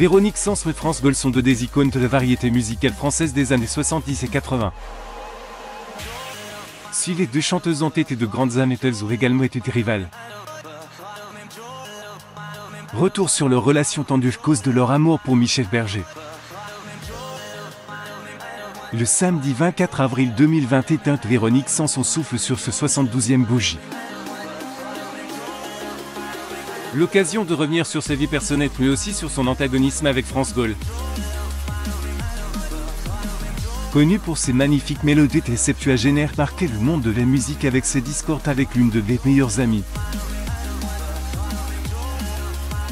Véronique Sanson et France Gaulle sont deux des icônes de la variété musicale française des années 70 et 80. Si les deux chanteuses ont été de grandes amies, elles ont également été des rivales. Retour sur leur relation tendue à cause de leur amour pour Michel Berger. Le samedi 24 avril 2021, Véronique Sanson souffle sur ce 72e bougie. L'occasion de revenir sur sa vie personnelle, mais aussi sur son antagonisme avec France Gaulle. Connue pour ses magnifiques mélodies et septuagénaires, marquait le monde de la musique avec ses discordes avec l'une de ses meilleures amies.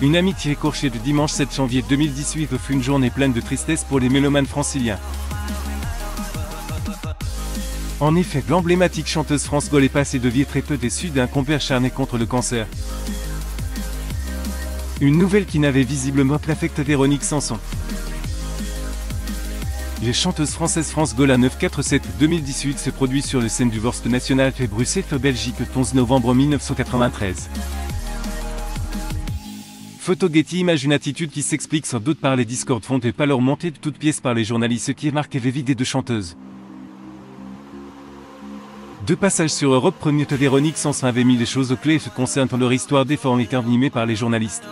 Une amitié écorchée le dimanche 7 janvier 2018 fut une journée pleine de tristesse pour les mélomanes franciliens. En effet, l'emblématique chanteuse France Gaulle est passée de vie très peu déçue d'un combat acharné contre le cancer. Une nouvelle qui n'avait visiblement pas affecté Véronique Sanson. Les chanteuses françaises France Gaulle à 9-4-7-2018 se produit sur le scène du Vorst National de Bruxelles, Belgique, le 11 novembre 1993. Photo Getty Images, une attitude qui s'explique sans doute par les discordes fondées par leur montée de toutes pièces par les journalistes qui marquait les vies des deux chanteuses. Deux passages sur Europe Première, Véronique Sanson avait mis les choses au clair concernant leur histoire déformée animée par les journalistes.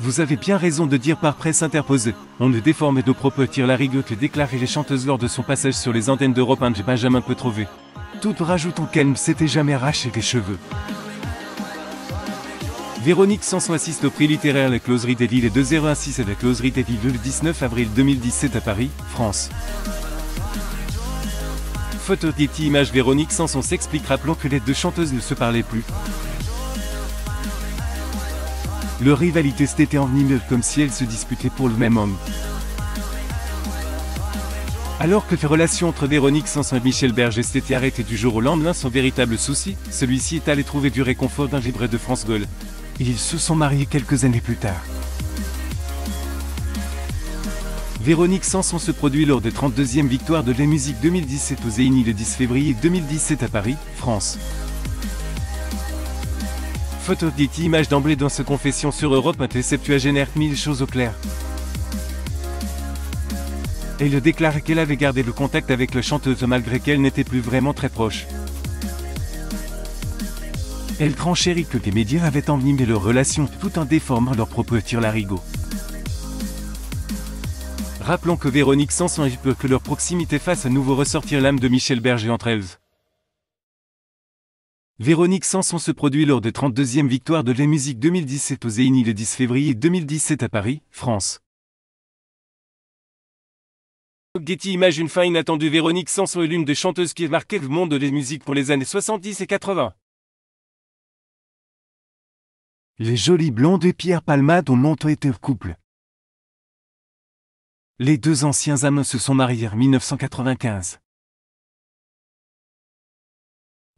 Vous avez bien raison de dire par presse interposée, on ne déforme nos propos tire la rigueur que déclarait les chanteuses lors de son passage sur les antennes d'Europe 1 de Benjamin Petrové. Tout rajoutant qu'elle ne s'était jamais arraché les cheveux. Véronique Sanson assiste au prix littéraire La Closerie des Lilles et 2016 à la Closerie des Lilles le 19 avril 2017 à Paris, France. Photo Getty Images. Véronique Sanson s'explique, rappelons que les deux chanteuses ne se parlaient plus. Leur rivalité s'était envenimée comme si elles se disputaient pour le même homme. Alors que les relations entre Véronique Sanson et Michel Berger s'étaient arrêtées du jour au lendemain, son véritable souci, celui-ci est allé trouver du réconfort dans les bras de France Gaulle. Ils se sont mariés quelques années plus tard. Véronique Sanson se produit lors des 32e victoires de la musique 2017 au Zénith le 10 février 2017 à Paris, France. Photo Getty Images. D'emblée dans sa confession sur Europe 1, les septuagénaires mit les choses au clair. Elle déclarait qu'elle avait gardé le contact avec la chanteuse malgré qu'elle n'était plus vraiment très proche. Elle renchérit que les médias avaient envenimé leur relation tout en déformant leurs propos tir larigot. Rappelons que Véronique Sanson a eu peur que leur proximité fasse à nouveau ressortir l'âme de Michel Berger entre elles. Véronique Sanson se produit lors des 32e victoires de la musique 2017 au Zénith le 10 février 2017 à Paris, France. Getty Images. Une fin inattendue. Véronique Sanson est l'une des chanteuses qui a marqué le monde de la musique pour les années 70 et 80. Les jolies blondes et Pierre Palmade ont longtemps été couple. Les deux anciens amants se sont mariés en 1995.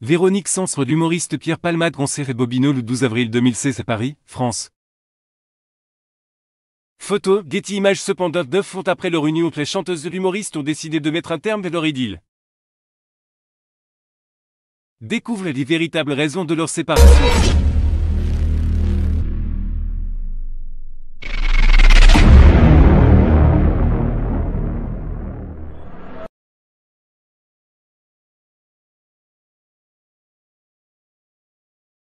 Véronique Sanson et l'humoriste Pierre Palmade concert et Bobino le 12 avril 2016 à Paris, France. Photo Getty Images. Cependant, 9 ans après leur union, les chanteuses et l'humoriste ont décidé de mettre un terme à leur idylle. Découvre les véritables raisons de leur séparation.